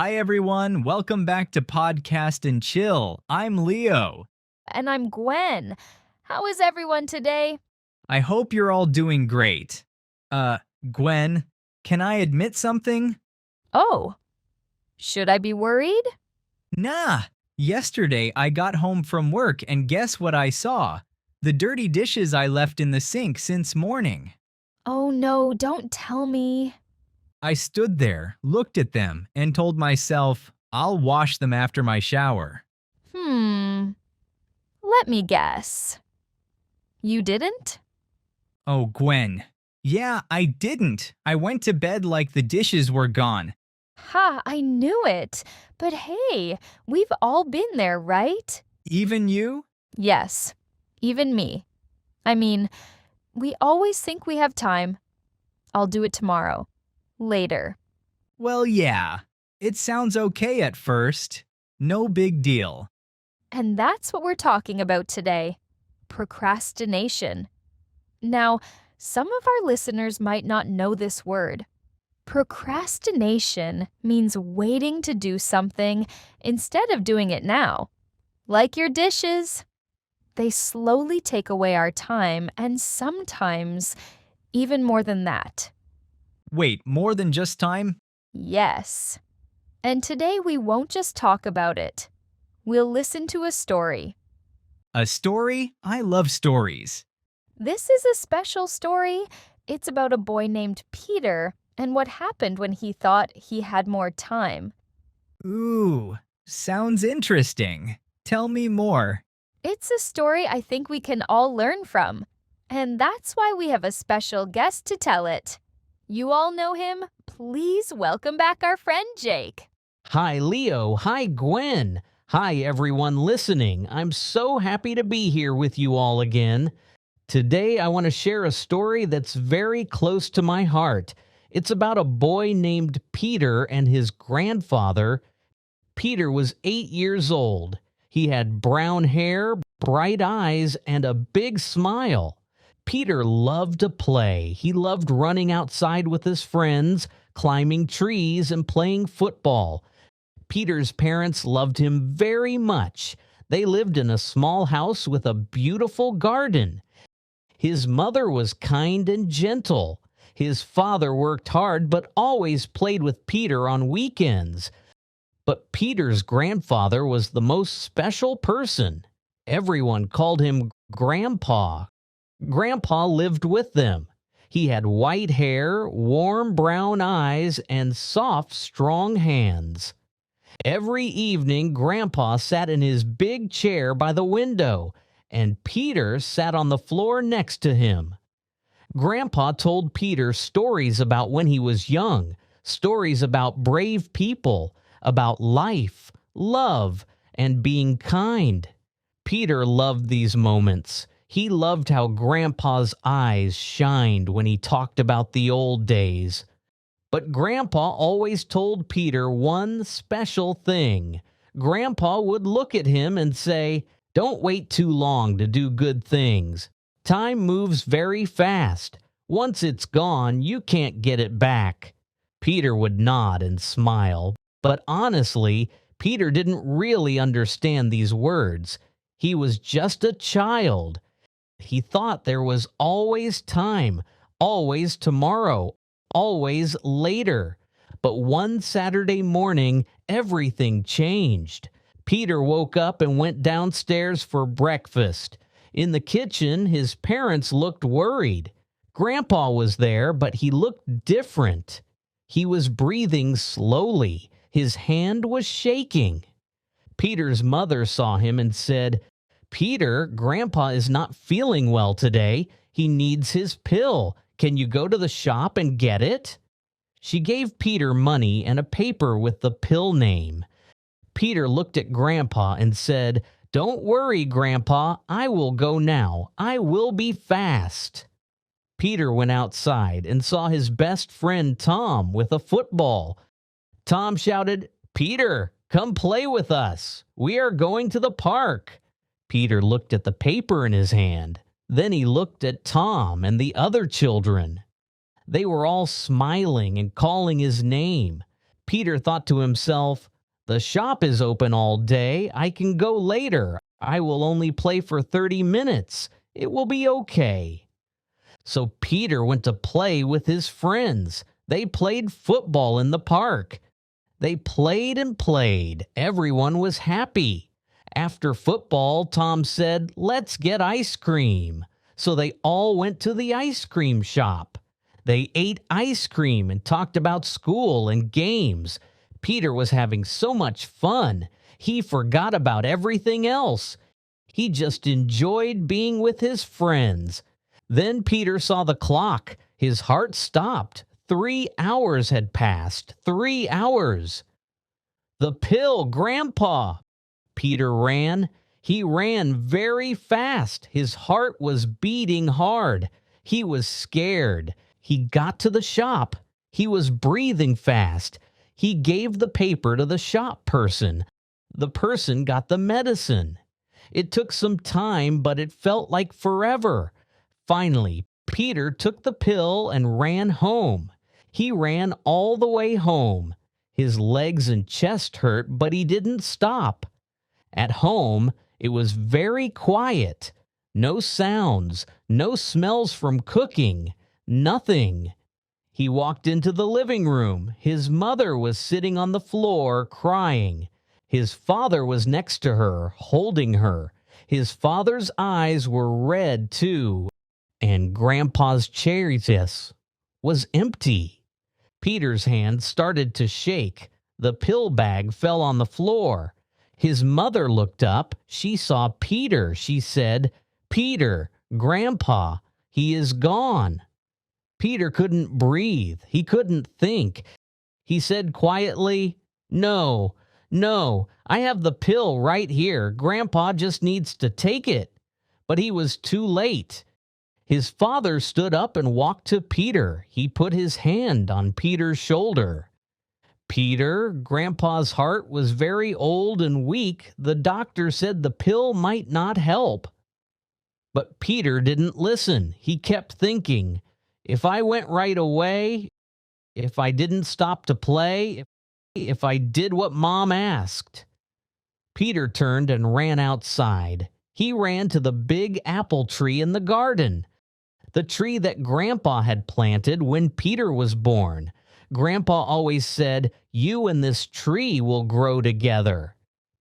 Hi, everyone. Welcome back to Podcast and Chill. I'm Leo. And I'm Gwen. How is everyone today? I hope you're all doing great. Uh, Gwen, can I admit something? Oh, should I be worried? Nah. Yesterday, I got home from work and guess what I saw? The dirty dishes I left in the sink since morning. Oh no, don't tell me. I stood there, looked at them, and told myself, I'll wash them after my shower. Let me guess. You didn't? Oh, Gwen. Yeah, I didn't. I went to bed like the dishes were gone. Ha, I knew it. But hey, we've all been there, right? Even you? Yes, even me. I mean, we always think we have time. I'll do it tomorrow. Later. Well, yeah. It sounds okay at first. No big deal. And that's what we're talking about today. Procrastination. Now, some of our listeners might not know this word. Procrastination means waiting to do something instead of doing it now. Like your dishes. They slowly take away our time and sometimes even more than that. Wait, more than just time? Yes. And today we won't just talk about it. We'll listen to a story. A story? I love stories. This is a special story. It's about a boy named Peter and what happened when he thought he had more time. Ooh, sounds interesting. Tell me more. It's a story I think we can all learn from. And that's why we have a special guest to tell it. You all know him. Please welcome back our friend Jake. Hi, Leo. Hi, Gwen. Hi, everyone listening. I'm so happy to be here with you all again. Today, I want to share a story that's very close to my heart. It's about a boy named Peter and his grandfather. Peter was 8 years old. He had brown hair, bright eyes, and a big smile. Peter loved to play. He loved running outside with his friends, climbing trees, and playing football. Peter's parents loved him very much. They lived in a small house with a beautiful garden. His mother was kind and gentle. His father worked hard but always played with Peter on weekends. But Peter's grandfather was the most special person. Everyone called him Grandpa. Grandpa lived with them. He had white hair, warm brown eyes, and soft, strong hands. Every evening, Grandpa sat in his big chair by the window, and Peter sat on the floor next to him. Grandpa told Peter stories about when he was young, stories about brave people, about life, love, and being kind. Peter loved these moments. He loved how Grandpa's eyes shined when he talked about the old days. But Grandpa always told Peter one special thing. Grandpa would look at him and say, "Don't wait too long to do good things. Time moves very fast. Once it's gone, you can't get it back." Peter would nod and smile, but honestly, Peter didn't really understand these words. He was just a child. He thought there was always time, always tomorrow, always later. But one Saturday morning, everything changed. Peter woke up and went downstairs for breakfast. In the kitchen, his parents looked worried. Grandpa was there, but he looked different. He was breathing slowly. His hand was shaking. Peter's mother saw him and said, "Peter, Grandpa is not feeling well today. He needs his pill. Can you go to the shop and get it?" She gave Peter money and a paper with the pill name. Peter looked at Grandpa and said, "Don't worry, Grandpa. I will go now. I will be fast." Peter went outside and saw his best friend Tom with a football. Tom shouted, "Peter, come play with us. We are going to the park." Peter looked at the paper in his hand. Then he looked at Tom and the other children. They were all smiling and calling his name. Peter thought to himself, "The shop is open all day. I can go later. I will only play for 30 minutes. It will be okay." So Peter went to play with his friends. They played football in the park. They played and played. Everyone was happy. After football, Tom said, "Let's get ice cream." So they all went to the ice cream shop. They ate ice cream and talked about school and games. Peter was having so much fun. He forgot about everything else. He just enjoyed being with his friends. Then Peter saw the clock. His heart stopped. 3 hours had passed. 3 hours. "The pill, Grandpa!" Peter ran. He ran very fast. His heart was beating hard. He was scared. He got to the shop. He was breathing fast. He gave the paper to the shop person. The person got the medicine. It took some time, but it felt like forever. Finally, Peter took the pill and ran home. He ran all the way home. His legs and chest hurt, but he didn't stop. At home, it was very quiet. No sounds, no smells from cooking, nothing. He walked into the living room. His mother was sitting on the floor crying. His father was next to her, holding her. His father's eyes were red too, and Grandpa's chair was empty. Peter's hand started to shake. The pill bag fell on the floor. His mother looked up. She saw Peter. She said, "Peter, Grandpa, he is gone." Peter couldn't breathe. He couldn't think. He said quietly, "No, no, I have the pill right here. Grandpa just needs to take it." But he was too late. His father stood up and walked to Peter. He put his hand on Peter's shoulder. "Peter, Grandpa's heart was very old and weak. The doctor said the pill might not help." But Peter didn't listen. He kept thinking, "If I went right away, if I didn't stop to play, if I did what Mom asked." Peter turned and ran outside. He ran to the big apple tree in the garden, the tree that Grandpa had planted when Peter was born. Grandpa always said, "You and this tree will grow together."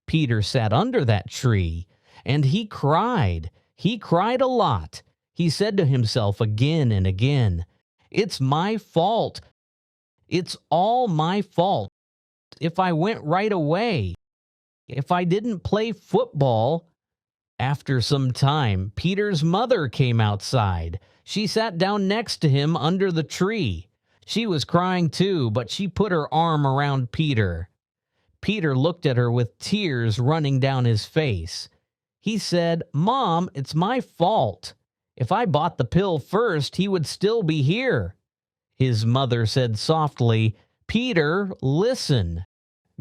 Peter sat under that tree, and he cried. He cried a lot. He said to himself again and again, "It's my fault. It's all my fault. If I went right away, if I didn't play football." After some time, Peter's mother came outside. She sat down next to him under the tree. She was crying too, but she put her arm around Peter. Peter looked at her with tears running down his face. He said, "Mom, it's my fault. If I bought the pill first, he would still be here." His mother said softly, "Peter, listen.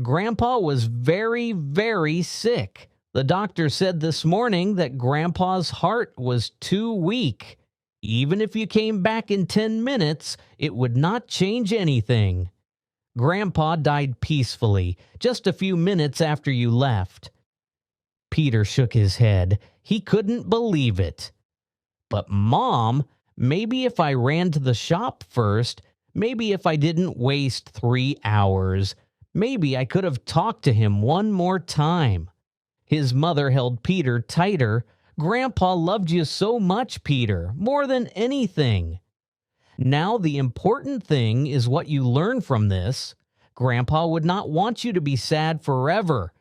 Grandpa was very, very sick. The doctor said this morning that Grandpa's heart was too weak. Even if you came back in 10 minutes, it would not change anything. Grandpa died peacefully just a few minutes after you left." Peter shook his head. He couldn't believe it. "But Mom, maybe if I ran to the shop first, maybe if I didn't waste 3 hours, maybe I could have talked to him one more time." His mother held Peter tighter. "Grandpa loved you so much, Peter, more than anything. Now the important thing is what you learn from this. Grandpa would not want you to be sad forever.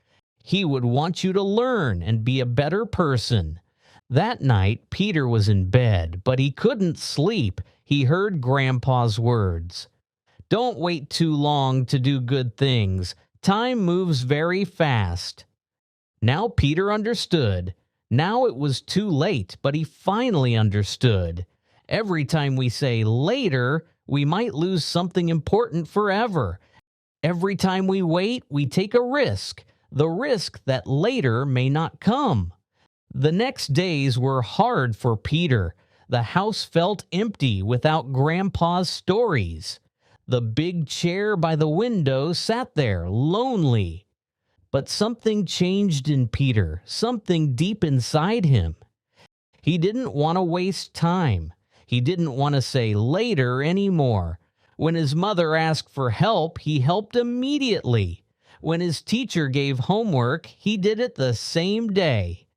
He would want you to learn and be a better person." That night, Peter was in bed, but he couldn't sleep. He heard Grandpa's words. "Don't wait too long to do good things. Time moves very fast." Now Peter understood. Now it was too late, but he finally understood. Every time we say later, we might lose something important forever. Every time we wait, we take a risk, the risk that later may not come. The next days were hard for Peter. The house felt empty without Grandpa's stories. The big chair by the window sat there, lonely. But something changed in Peter, something deep inside him. He didn't want to waste time. He didn't want to say later anymore. When his mother asked for help, he helped immediately. When his teacher gave homework, he did it the same day.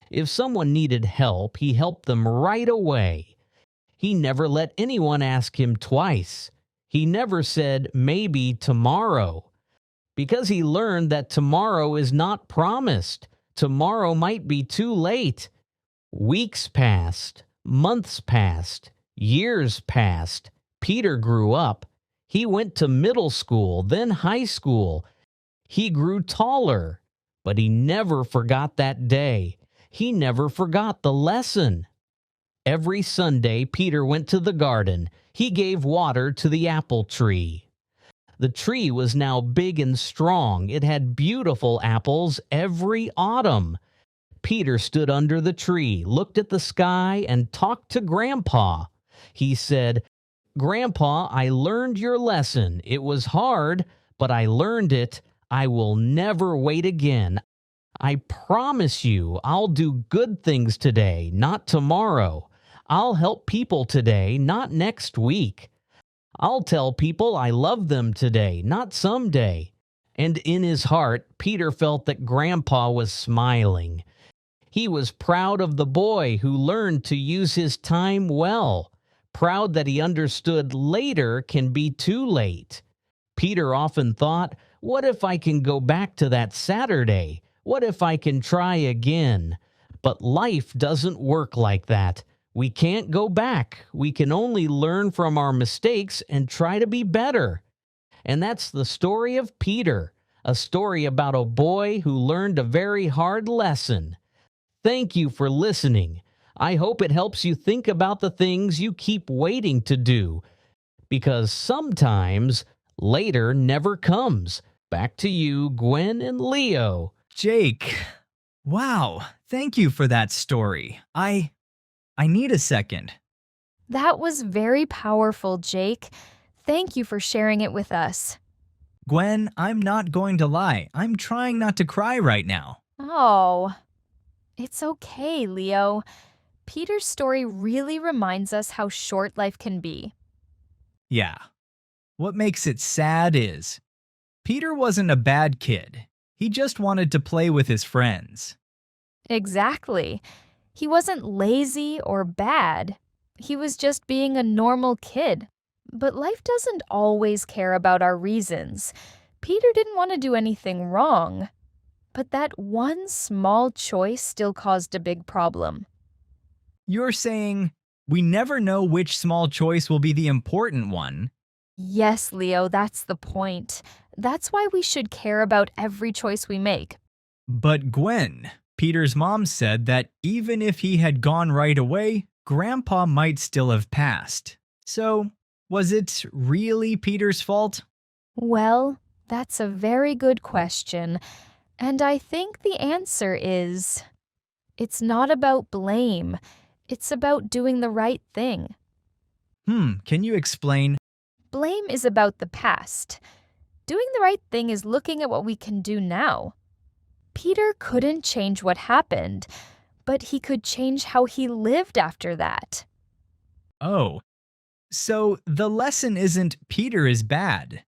If someone needed help, he helped them right away. He never let anyone ask him twice. He never said, maybe tomorrow. Because he learned that tomorrow is not promised. Tomorrow might be too late. Weeks passed, months passed, years passed. Peter grew up. He went to middle school, then high school. He grew taller, but he never forgot that day. He never forgot the lesson. Every Sunday, Peter went to the garden. He gave water to the apple tree. The tree was now big and strong. It had beautiful apples every autumn. Peter stood under the tree, looked at the sky, and talked to Grandpa. He said, "Grandpa, I learned your lesson. It was hard, but I learned it. I will never wait again. I promise you I'll do good things today, not tomorrow. I'll help people today, not next week. I'll tell people I love them today, not someday." And in his heart, Peter felt that Grandpa was smiling. He was proud of the boy who learned to use his time well, proud that he understood later can be too late. Peter often thought, what if I can go back to that Saturday? What if I can try again? But life doesn't work like that. We can't go back. We can only learn from our mistakes and try to be better. And that's the story of Peter, a story about a boy who learned a very hard lesson. Thank you for listening. I hope it helps you think about the things you keep waiting to do, because sometimes later never comes. Back to you, Gwen and Leo. Jake, wow, thank you for that story. I need a second. That was very powerful, Jake. Thank you for sharing it with us. Gwen, I'm not going to lie. I'm trying not to cry right now. Oh, it's okay, Leo. Peter's story really reminds us how short life can be. Yeah. What makes it sad is Peter wasn't a bad kid. He just wanted to play with his friends. Exactly. He wasn't lazy or bad. He was just being a normal kid. But life doesn't always care about our reasons. Peter didn't want to do anything wrong. But that one small choice still caused a big problem. You're saying we never know which small choice will be the important one. Yes, Leo, that's the point. That's why we should care about every choice we make. But Gwen, Peter's mom said that even if he had gone right away, Grandpa might still have passed. So, was it really Peter's fault? Well, that's a very good question. And I think the answer is, it's not about blame. It's about doing the right thing. Can you explain? Blame is about the past. Doing the right thing is looking at what we can do now. Peter couldn't change what happened, but he could change how he lived after that. Oh, so the lesson isn't Peter is bad.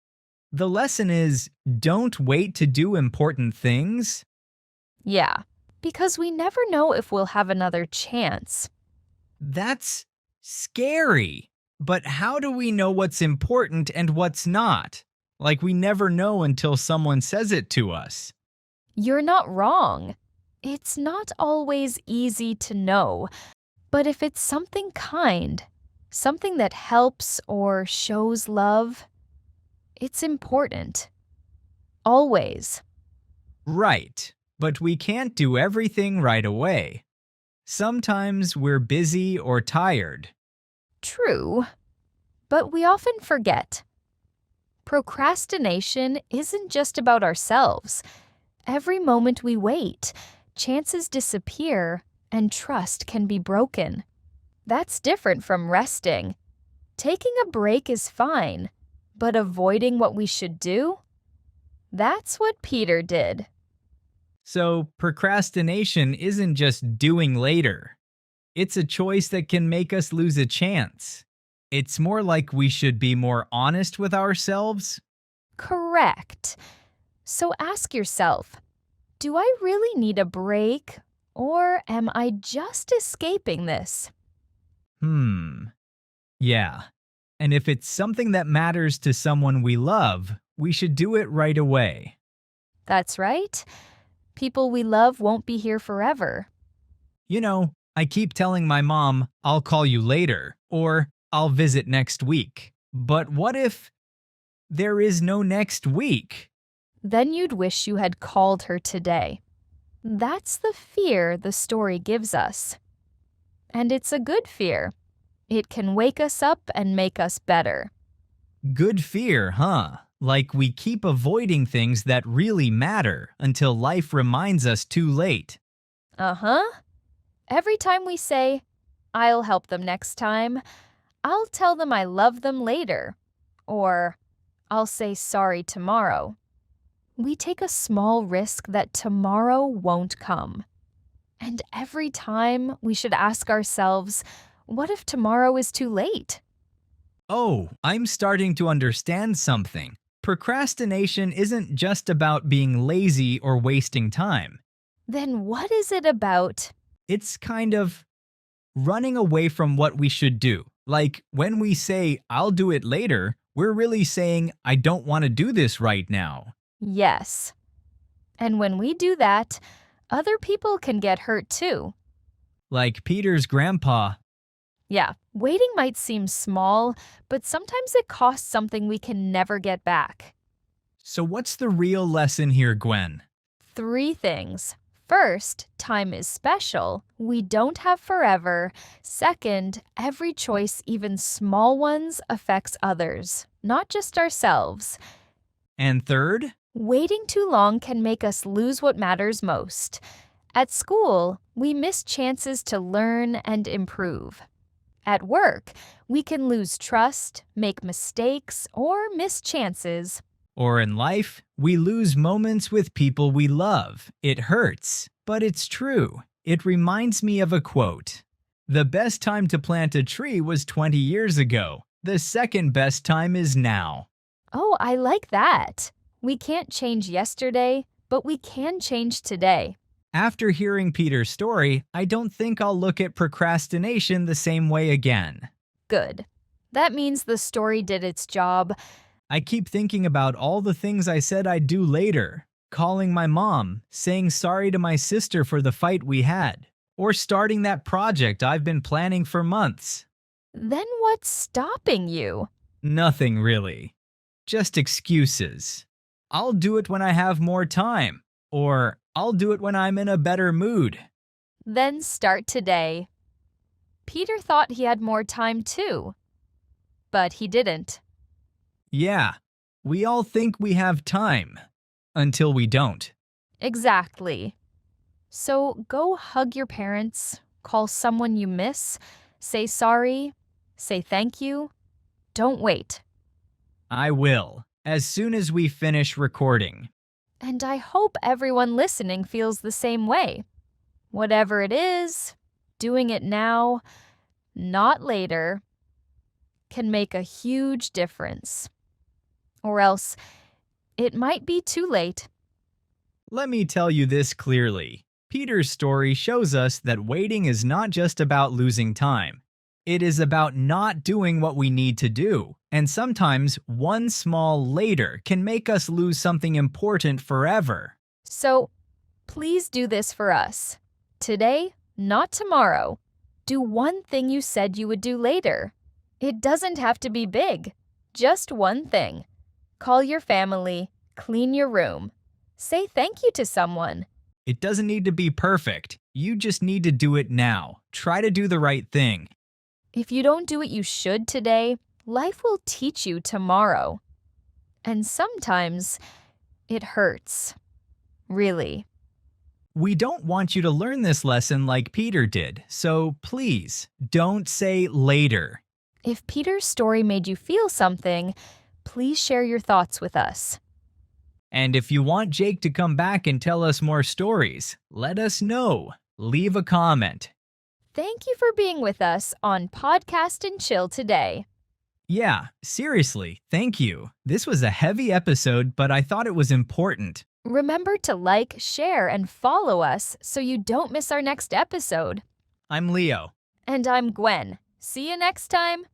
The lesson is don't wait to do important things? Yeah, because we never know if we'll have another chance. That's scary. But how do we know what's important and what's not? Like we never know until someone says it to us. You're not wrong. It's not always easy to know, but if it's something kind, something that helps or shows love, it's important. Always. Right, but we can't do everything right away. Sometimes we're busy or tired. True, but we often forget. Procrastination isn't just about ourselves. Every moment we wait, chances disappear and trust can be broken. That's different from resting. Taking a break is fine, but avoiding what we should do? That's what Peter did. So, procrastination isn't just doing later. It's a choice that can make us lose a chance. It's more like we should be more honest with ourselves. Correct. So ask yourself, do I really need a break, or am I just escaping this? Yeah. And if it's something that matters to someone we love, we should do it right away. That's right. People we love won't be here forever. You know, I keep telling my mom, I'll call you later, or I'll visit next week. But what if there is no next week? Then you'd wish you had called her today. That's the fear the story gives us. And it's a good fear. It can wake us up and make us better. Good fear, huh? Like we keep avoiding things that really matter until life reminds us too late. Uh-huh. Every time we say, I'll help them next time, I'll tell them I love them later, or I'll say sorry tomorrow, we take a small risk that tomorrow won't come. And every time we should ask ourselves, what if tomorrow is too late? Oh, I'm starting to understand something. Procrastination isn't just about being lazy or wasting time. Then what is it about? It's kind of running away from what we should do. Like when we say, I'll do it later, we're really saying, I don't want to do this right now. Yes. And when we do that, other people can get hurt too. Like Peter's grandpa. Yeah, waiting might seem small, but sometimes it costs something we can never get back. So what's the real lesson here, Gwen? 3 things. First, time is special. We don't have forever. Second, every choice, even small ones, affects others, not just ourselves. And third? Waiting too long can make us lose what matters most. At school, we miss chances to learn and improve. At work, we can lose trust, make mistakes, or miss chances. Or in life, we lose moments with people we love. It hurts, but it's true. It reminds me of a quote. The best time to plant a tree was 20 years ago. The second best time is now. Oh, I like that. We can't change yesterday, but we can change today. After hearing Peter's story, I don't think I'll look at procrastination the same way again. Good. That means the story did its job. I keep thinking about all the things I said I'd do later. Calling my mom, saying sorry to my sister for the fight we had, or starting that project I've been planning for months. Then what's stopping you? Nothing really. Just excuses. I'll do it when I have more time, or I'll do it when I'm in a better mood. Then start today. Peter thought he had more time too, but he didn't. Yeah, we all think we have time, until we don't. Exactly. So go hug your parents, call someone you miss, say sorry, say thank you. Don't wait. I will, as soon as we finish recording. And I hope everyone listening feels the same way. Whatever it is, doing it now, not later, can make a huge difference. Or else, it might be too late. Let me tell you this clearly. Peter's story shows us that waiting is not just about losing time. It is about not doing what we need to do. And sometimes one small later can make us lose something important forever. So, please do this for us. Today, not tomorrow. Do one thing you said you would do later. It doesn't have to be big. Just one thing. Call your family, clean your room. Say thank you to someone. It doesn't need to be perfect. You just need to do it now. Try to do the right thing. If you don't do what you should today, life will teach you tomorrow. And sometimes it hurts. Really. We don't want you to learn this lesson like Peter did, so please don't say later. If Peter's story made you feel something, please share your thoughts with us. And if you want Jake to come back and tell us more stories, let us know. Leave a comment. Thank you for being with us on Podcast and Chill today. Yeah, seriously, thank you. This was a heavy episode, but I thought it was important. Remember to like, share, and follow us so you don't miss our next episode. I'm Leo. And I'm Gwen. See you next time.